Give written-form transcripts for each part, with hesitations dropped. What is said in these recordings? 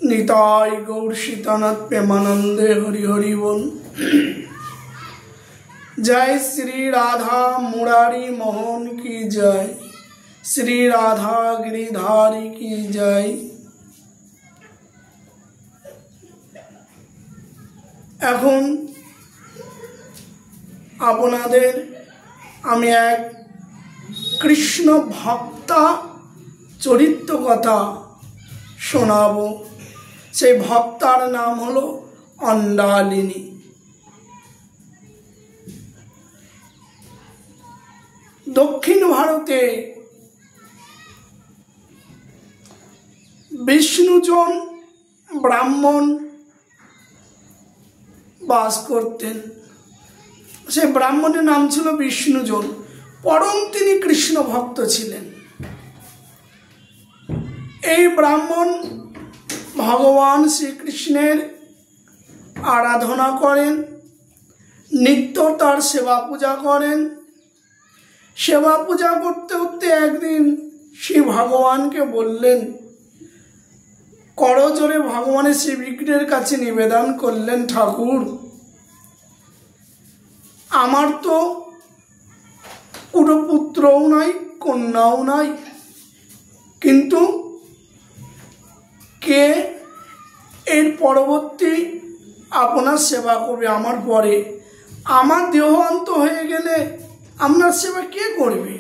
निताय गौर सीतानाथ प्रेमानंदे हरि हरि बोल। जय श्री राधा मुरारी मोहन की जय, श्री राधा गिरिधारी की जय। এখন আপনাদের আমি এক কৃষ্ণ ভক্তা চরিত্র কথা শোনাবো। সেই ভক্তার নাম হলো অন্ডালিনী। দক্ষিণ ভারতে বিষ্ণুজন ব্রাহ্মণ বাস করতেন। সেই ব্রাহ্মণের নাম ছিল বিষ্ণুজন। পরম তিনি কৃষ্ণ ভক্ত ছিলেন। এই ব্রাহ্মণ ভগবান শ্রীকৃষ্ণের আরাধনা করেন, নিত্য তার সেবা পূজা করেন। সেবা পূজা করতে করতে একদিন শ্রী ভগবানকে বললেন, করজোরে ভগবানের শ্রী বিগ্রহের কাছে নিবেদন করলেন, ঠাকুর আমার তো কোনো পুত্রও নাই, কন্যাও নাই, কিন্তু কে এর পরবর্তী আপনার সেবা করবে আমার পরে? আমার দেহান্ত হয়ে গেলে আপনার সেবা কে করবে?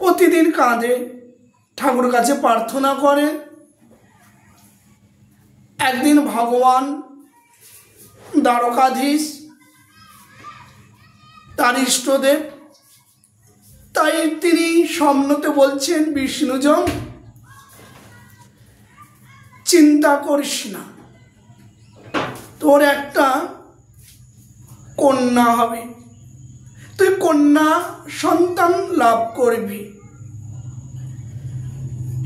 প্রতিদিন কাঁদে, ঠাকুর কাছে প্রার্থনা করে। একদিন ভগবান দ্বারকাধীশ তার ইষ্টদেব, তাই তিনি স্বপ্নতে বলছেন, বিষ্ণুজন চিন্তা করিস না, তোর একটা কন্যা হবে, তুই কন্যা সন্তান লাভ করবি।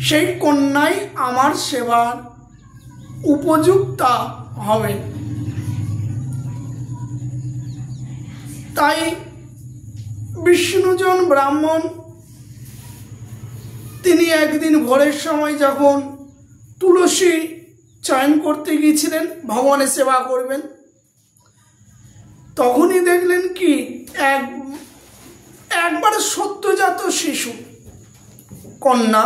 সেই কন্যাই আমার সেবার উপযুক্তা হবে। তাই বিষ্ণুজন ব্রাহ্মণ তিনি একদিন ভোরের সময় যখন তুলসী চয়ন করতে গিয়েছিলেন ভগবানের সেবা করবেন, তখনই দেখলেন কি একবারে সদ্যজাত শিশু কন্যা,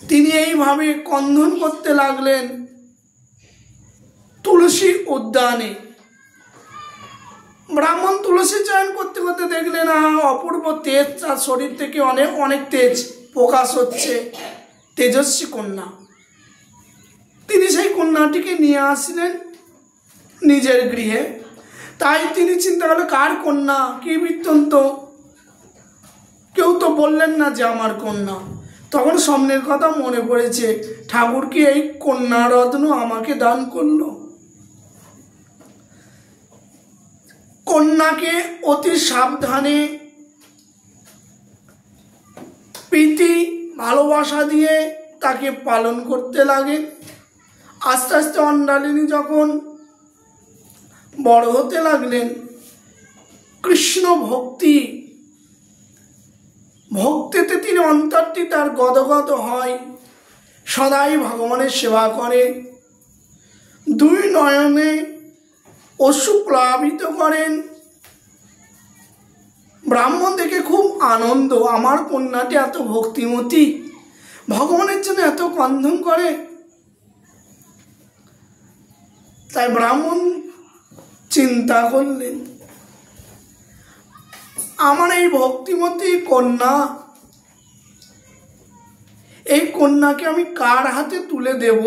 তিনি এইভাবে কন্ধন করতে লাগলেন তুলসী উদ্যানে। ব্রাহ্মণ তুলসী চয়ন করতে করতে দেখলেন অপূর্ব তেজ, তার শরীর থেকে অনেক তেজ প্রকাশ হচ্ছে, তেজস্বী কন্যা। তিনি সেই কন্যাটিকে নিয়ে আসলেন নিজের গৃহে। তাই তিনি চিন্তা করলেন, কার কন্যা, কি বৃত্তান্ত? কেউ তো বললেন না যে আমার কন্যা। তখন স্বপ্নের কথা মনে পড়েছে, ঠাকুর কি এই কন্যা রত্ন আমাকে দান করলো? কন্যাকে অতি সাবধানে প্রীতি ভালোবাসা দিয়ে তাকে পালন করতে লাগে। আস্তে আস্তে অন্ডালিনী যখন বড় হতে লাগলেন, কৃষ্ণ ভক্তিতে তিনি অন্তরটি তার গদগদ হয়, সদাই ভগবানের সেবা করে, দুই নয়নে অশ্রু প্লাবিত করেন। ব্রাহ্মণ দেখে খুব আনন্দ, আমার কন্যাটি এত ভক্তিমতী, ভগবানের জন্য এত কন্ধন করে। তাই ব্রাহ্মণ চিন্তা করলেন, আমার এই ভক্তিমতী কন্যা, এই কন্যাকে আমি কার হাতে তুলে দেব?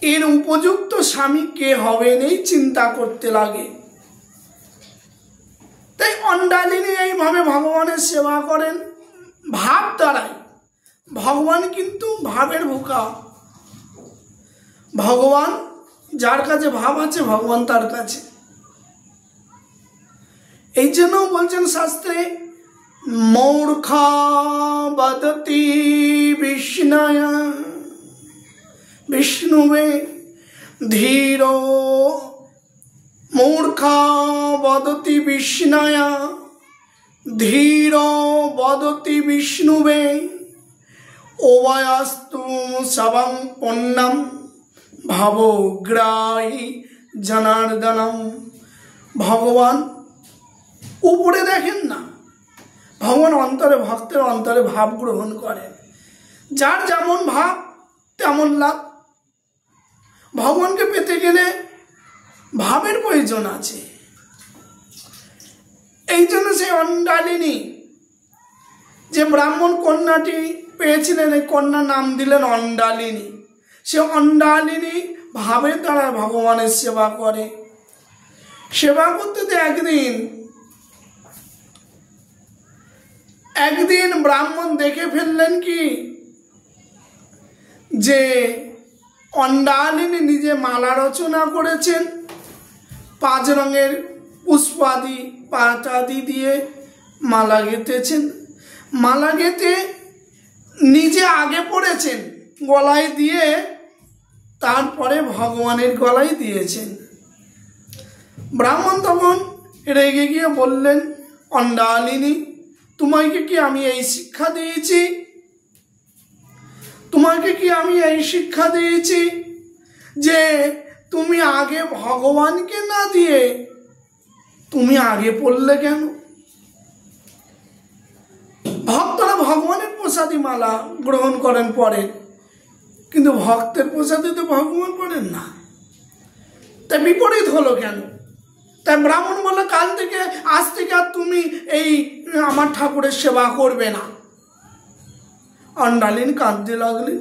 এর উপযুক্ত স্বামী কে হবেন? এই চিন্তা করতে লাগে। তাই অন্ডালিনী এইভাবে ভগবানের সেবা করেন ভাব দ্বারাই। ভগবান কিন্তু ভাবের ভোকা। ভগবান যার কাছে ভাব আছে, ভগবান তার কাছে। এই জন্য বলছেন শাস্ত্রে, মূর্খা বদতি বিষ্ণয়া বিষ্ণুবে ধীর, মূর্খা বদতি বিষ্ণয়া ধীর বদতি বিষ্ণুবে ওবায়াস্তু সবং পণ্যম ভাবগ্রাহী জনার্দনম। ভগবান উপরে দেখেন না, ভগবান অন্তরে, ভক্তের অন্তরে ভাব গ্রহণ করেন। যার যেমন ভাব তেমন লাভ। ভগবানকে পেতে গেলে ভাবের প্রয়োজন আছে। এই জন্য সেই অন্ডালিনী যে ব্রাহ্মণ কন্যাটি পেয়েছিলেন, এই কন্যার নাম দিলেন অন্ডালিনী। সে অন্ডালিনী ভাবের দ্বারা ভগবানের সেবা করে। সেবা করতে একদিন ব্রাহ্মণ দেখে ফেললেন কি যে অন্ডালিনী নিজে মালা রচনা করেছেন, 5 রঙের পুষ্পাদি পাতাদি দিয়ে মালা গেঁথেছেন। মালা গেঁথে নিজে আগে পড়েছেন, গলায় দিয়ে তারপরে ভগবানের গলায় দিয়েছেন। ব্রাহ্মণ তখন রেগে গিয়ে বললেন, অন্ডালিনী, তোমাকে কি আমি এই শিক্ষা দিয়েছি? তোমাকে কি আমি এই শিক্ষা দিয়েছি যে তুমি আগে ভগবানকে না দিয়ে তুমি আগে পড়লে কেন? ভক্তরা ভগবানের প্রসাদী মালা গ্রহণ করেন পরে, কিন্তু ভক্তের প্রসাদে তো ভগবান করেন না। তাই বিপরীত হলো কেন? তাই ব্রাহ্মণ বলল, কাল থেকে, আজ থেকে আর তুমি এই আমার ঠাকুরের সেবা করবে না। অন্ডালিনী কাঁদতে লাগলেন।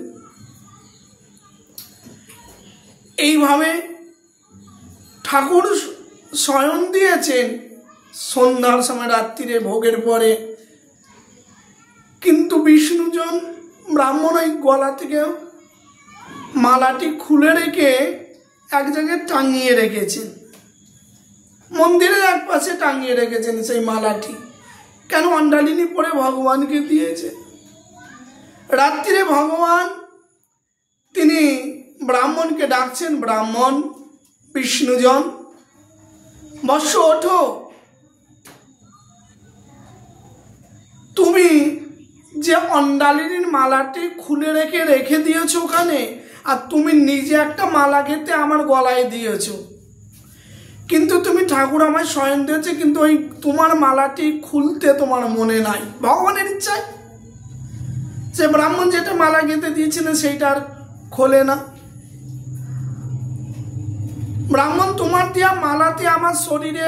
এইভাবে ঠাকুর শয়ন দিয়েছেন সন্ধ্যার সময়, রাত্রিরে ভোগের পরে। কিন্তু বিষ্ণুজন ব্রাহ্মণ ওই গলা থেকে মালাটি খুলে রেখে এক জায়গায় টাঙিয়ে রেখেছেন, মন্দিরের এক পাশে টাঙিয়ে রেখেছেন সেই মালাটি। কেন? অন্ডালিনী পরে ভগবানকে দিয়েছে। রাত্রিরে ভগবান তিনি ব্রাহ্মণকে ডাকছেন, ব্রাহ্মণ বিষ্ণুজন, বৎস ওঠো, তুমি যে অন্ডালিনীর মালাটি খুলে রেখে দিয়েছো ওখানে, আর তুমি নিজে একটা মালা গেঁথে আমার গলায় দিয়েছো। কিন্তু তুমি ঠাকুর আমায় শয়ন দিয়েছে, কিন্তু ওই তোমার মালাটি খুলতে তোমার মনে নাই। ভগবানের ইচ্ছায় যে ব্রাহ্মণ যেটা মালা গেঁথে দিয়েছিলেন সেইটা আর খোলে না। ব্রাহ্মণ, তোমার দেওয়া মালাতে আমার শরীরে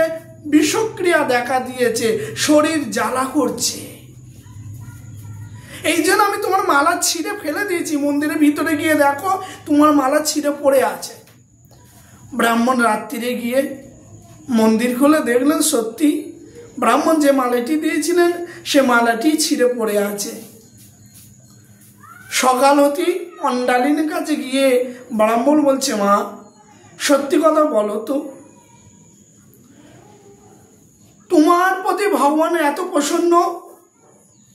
বিষক্রিয়া দেখা দিয়েছে, শরীর জ্বালা করছে, এই জন্য আমি তোমার মালা ছিঁড়ে ফেলে দিয়েছি। মন্দিরের ভিতরে গিয়ে দেখো তোমার মালা ছিঁড়ে পড়ে আছে। ব্রাহ্মণ রাত্রিরে গিয়ে মন্দির খুলে দেখলেন সত্যি ব্রাহ্মণ যে মালাটি দিয়েছিলেন সে মালাটি ছিঁড়ে পড়ে আছে। সকাল হতেই অন্ডালিনীর কাছে গিয়ে ব্রাহ্মণ বলছে, মা সত্যি কথা বলো তো, তোমার প্রতি ভগবানের এত প্রসন্ন,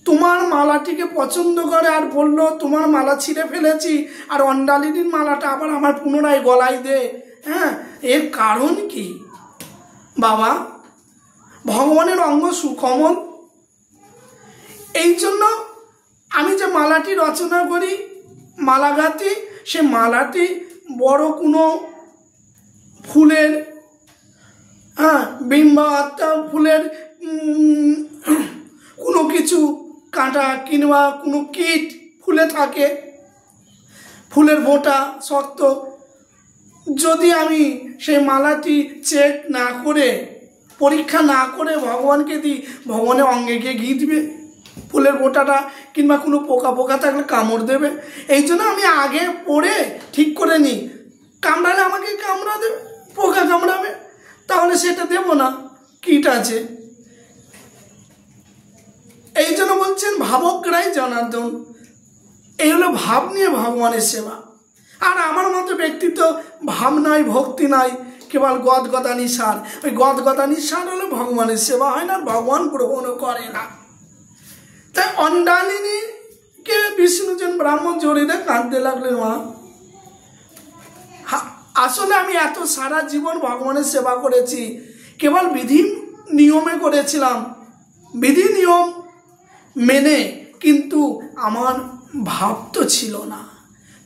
তোমার মালাটিকে পছন্দ করে, আর বললো তোমার মালা ছিঁড়ে ফেলেছি আর অন্ডালিনীর মালাটা আবার আমার পুনরায় গলায় দে। হ্যাঁ, এর কারণ কি? বাবা, ভগবানের অঙ্গ সুকমল, এই জন্য আমি যে মালাটি রচনা করি, মালা গাঁথি, সে মালাটি বড় কোনো ফুলের, বিম্বা আত্মা ফুলের কোনো কিছু কাঁটা কিংবা কোনো কীট ফুলে থাকে, ফুলের বোঁটা শক্ত, যদি আমি সেই মালাটি চেক না করে, পরীক্ষা না করে ভগবানকে দিই, ভগবানের অঙ্গে গিয়ে গিঁথবে, ফুলের বোঁটাটা কিংবা কোনো পোকা থাকলে কামড় দেবে। এই জন্য আমি আগে পড়ে ঠিক করে নিই, কামড়ালে আমাকে কামড়া দেবে, পোকা কামড়াবে, তাহলে সেটা দেব না, কীট আছে। এই জন্য বলছেন ভাবগ্রাহী জনার্দন। এই হলো ভাব নিয়ে ভগবানের সেবা। আর আমার মতো ব্যক্তি তো ভাব নাই, ভক্তি নাই, কেবল গদগদানি সার। ওই গদগদানি সার হলে ভগবানের সেবা হয় না, ভগবান গ্রহণও করে না। তাই অন্ডালিনীকে বিষ্ণুজন ব্রাহ্মণ জড়িয়ে কাঁদতে লাগলেন, মা আসলে আমি এত সারা জীবন ভগবানের সেবা করেছি, কেবল বিধি নিয়মে করেছিলাম, বিধি নিয়ম মেনে, কিন্তু আমার ভাব তো ছিল না,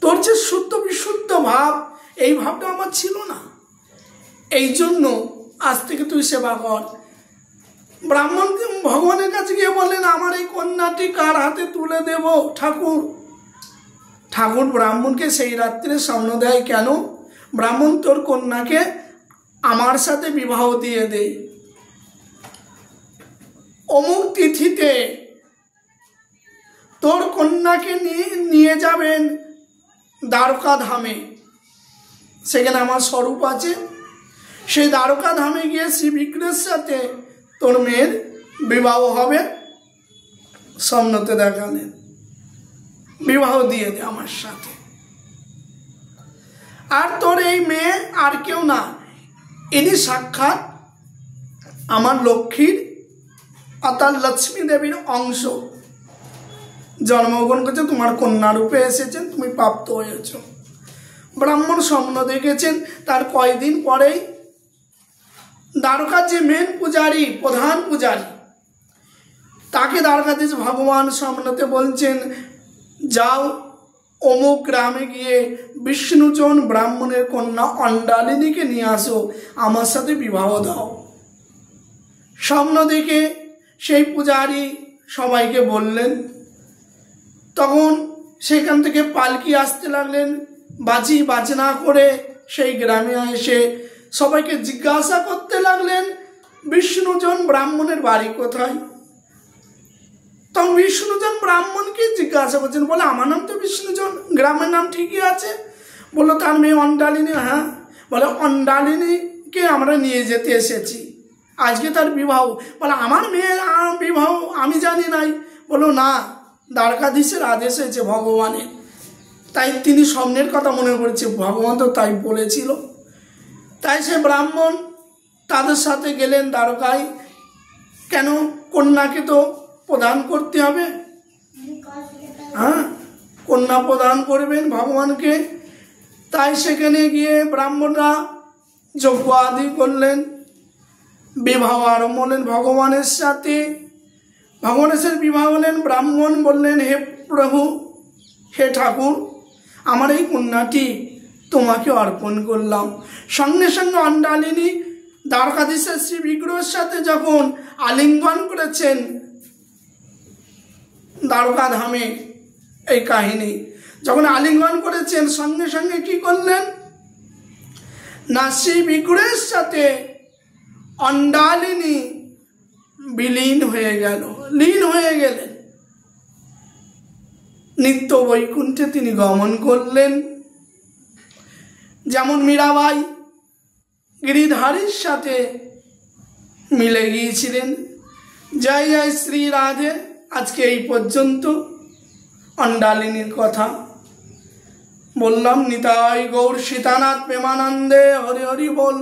তোর যে শুদ্ধ বিশুদ্ধ ভাব, এই ভাবটা আমার ছিল না। এই জন্য আজ থেকে তুই সেবা কর। ব্রাহ্মণ ভগবানের কাছে গিয়ে বললেন, আমার এই কন্যাটি কার হাতে তুলে দেব ঠাকুর? ঠাকুর ব্রাহ্মণকে সেই রাত্রে স্বপ্ন দেয়, কেন? ব্রাহ্মণ, তোর কন্যাকে আমার সাথে বিবাহ দিয়ে দে, অমুক তিথিতে তোর কন্যাকে নিয়ে যাবেন দ্বারকা ধামে, সেখানে আমার স্বরূপ আছে, সেই দ্বারকা ধামে গিয়ে শ্রী বিগ্রহের সাথে তোর মেয়ের বিবাহ হবে। স্বপ্নতে দেখালেন, বিবাহ দিয়ে দে আমার সাথে। আর তোর এই মেয়ে আর কেউ না, ইনি সাক্ষাৎ আমার লক্ষ্মীর অর্থাৎ লক্ষ্মী দেবীর অংশ, জন্মগ্রহণ করছে, তোমার কন্যা রূপে এসেছেন, তুমি প্রাপ্ত হয়েছ। ব্রাহ্মণ স্বপ্ন দেখেছেন। তার কয়েকদিন পরেই দ্বারকার যে মেন পূজারী, প্রধান পূজারী, তাকে দ্বারকাধীশ ভগবান স্বপ্নতে বলছেন, যাও অমুক গ্রামে গিয়ে বিষ্ণুজন ব্রাহ্মণের কন্যা অন্ডালিনীকে নিয়ে আসো, আমার সাথে বিবাহ দাও। স্বপ্ন দেখে সেই পূজারী সবাইকে বললেন। তখন সেখান থেকে পালকি আসতে লাগলেন, বাজি বাজনা করে সেই গ্রামে এসে সবাইকে জিজ্ঞাসা করতে লাগলেন, বিষ্ণুজন ব্রাহ্মণের বাড়ি কোথায়? তখন বিষ্ণুজন ব্রাহ্মণকে জিজ্ঞাসা করছেন, বলে আমার নাম তো বিষ্ণুজন, গ্রামের নাম ঠিকই আছে। বললো, তার মেয়ে অন্ডালিনী? হ্যাঁ। বলে, অন্ডালিনীকে আমরা নিয়ে যেতে এসেছি, আজকে তার বিবাহ। বলে, আমার মেয়ের বিবাহ আমি জানি নাই। বলো, না, দ্বারকাধীশের আদেশ হয়েছে ভগবানের, তাই তিনি স্বপ্নের কথা মনে করেছে, ভগবান তো তাই বলেছিল। তাই সে ব্রাহ্মণ তাদের সাথে গেলেন দ্বারকায়। কেন? কন্যাকে তো প্রদান করতে হবে, হ্যাঁ, কন্যা প্রদান করবেন ভগবানকে। তাই সেখানে গিয়ে ব্রাহ্মণরা যজ্ঞ আদি করলেন, বিবাহ আরম্ভ হলেন ভগবানের সাথে। ভগবানের সাথে বিবাহ হলেন। ব্রাহ্মণ বললেন, হে প্রভু, হে ঠাকুর, আমার এই কন্যাটি তোমাকে অর্পণ করলাম। সঙ্গে সঙ্গে অন্ডালিনী দ্বারকাধীশের শ্রী বিগ্রহের সাথে যখন আলিঙ্গন করেছেন দ্বারকা ধামে, এই কাহিনী যখন আলিঙ্গন করেছেন, সঙ্গে সঙ্গে কি করলেন না, শ্রী বিগ্রহের সাথে অন্ডালিনী বিলীন হয়ে গেল, লীন হয়ে গেলেন। নিত্য বৈকুণ্ঠে তিনি গমন করলেন। যেমন মীরাবাই গিরিধারীর সাথে মিলে গিয়েছিলেন। জয় জয় শ্রী রাধে। আজকে এই পর্যন্ত অন্ডালিনীর কথা বললাম। নিতাই গৌর সীতানাথ প্রেমানন্দে হরি হরি বল।